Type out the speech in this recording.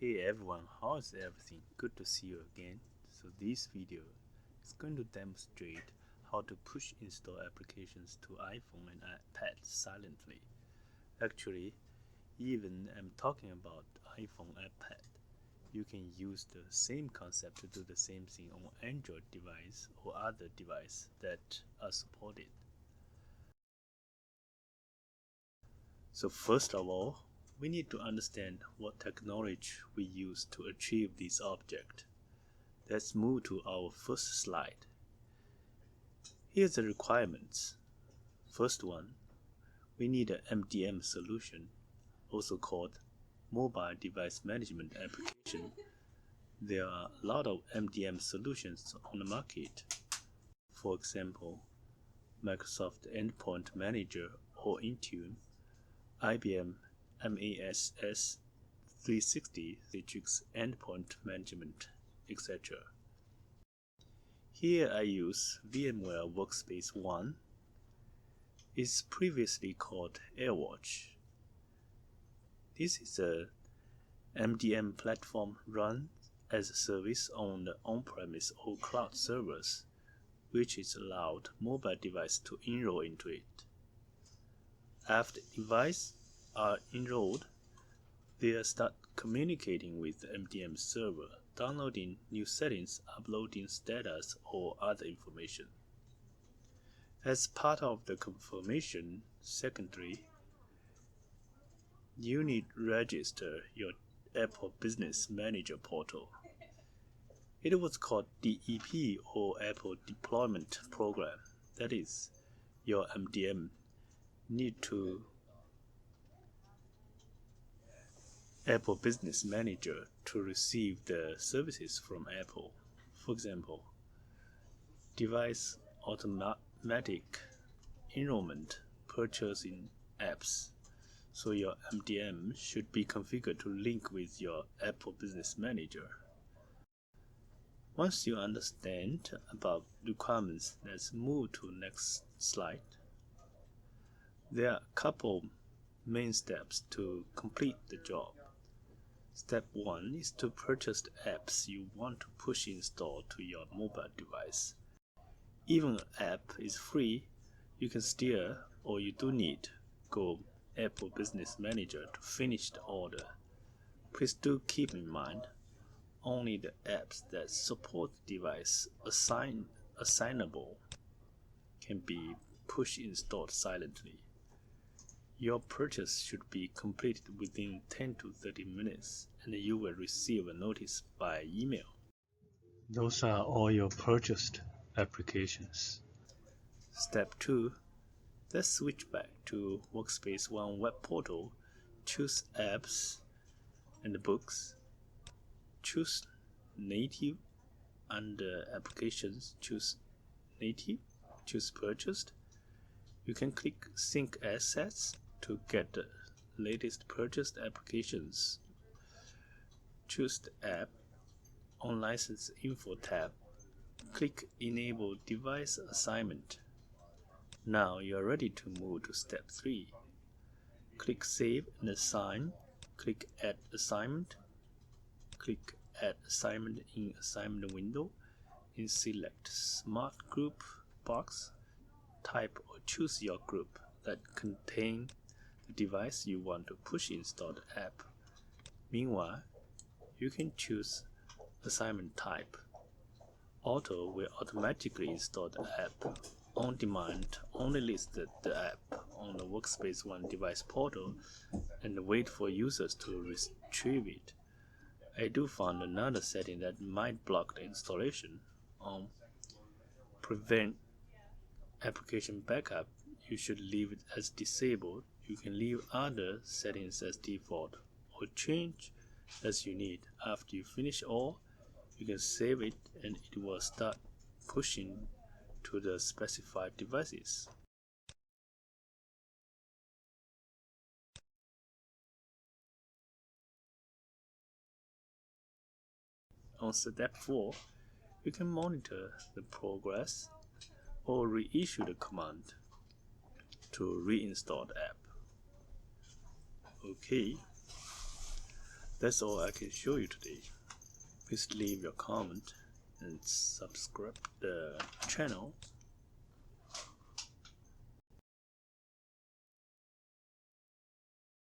Hey everyone, how's everything? Good to see you again. So this video is going to demonstrate how to push install applications to iPhone and iPad silently. Actually, even I'm talking about iPhone, iPad. You can use the same concept to do the same thing on Android device or other device that are supported. So first of all, we need to understand what technology we use to achieve this object. Let's move to our first slide. Here's the requirements. First one, we need an MDM solution, also called Mobile Device Management Application. There are a lot of MDM solutions on the market. For example, Microsoft Endpoint Manager or Intune, IBM MASS 360, Citrix Endpoint Management, etc. Here I use VMware Workspace ONE. It's previously called AirWatch. This is a MDM platform run as a service on the on-premise or cloud servers, which is allowed mobile device to enroll into it. After devices are enrolled, they start communicating with the MDM server, downloading new settings, uploading status, or other information. As part of the confirmation secondary, you need to register your Apple Business Manager portal. It was called DEP or Apple Deployment Program. That is, your MDM need to Apple Business Manager to receive the services from Apple. For example, device automatic enrollment, purchasing apps. So your MDM should be configured to link with your Apple Business Manager. Once you understand about requirements, let's move to next slide. There are a couple main steps to complete the job. Step 1 is to purchase the apps you want to push install to your mobile device. Even an app is free, you can still, or you do need, go Apple Business Manager to finish the order. Please do keep in mind, only the apps that support the device assignable can be push installed silently. Your purchase should be completed within 10 to 30 minutes and you will receive a notice by email. Those are all your purchased applications. Step 2. Let's switch back to Workspace ONE web portal, choose apps and books, choose native, under applications choose native, choose purchased. You can click sync assets to get the latest purchased applications. Choose the app, on license info tab, click enable device assignment. Now you are ready to move to step 3. Click save and assign, click add assignment, click add assignment in assignment window, and select smart group box, type or choose your group that contain the device you want to push install the app. Meanwhile, you can choose assignment type. Auto will automatically install the app. On demand only list the app on the Workspace ONE device portal and wait for users to retrieve it. I do find another setting that might block the installation. On prevent application backup, you should leave it as disabled. You can leave other settings as default or change as you need. After you finish all, you can save it and it will start pushing to the specified devices. On step 4, you can monitor the progress or reissue the command to reinstall the app. Okay, That's all I can show you today. Please leave your comment and subscribe the channel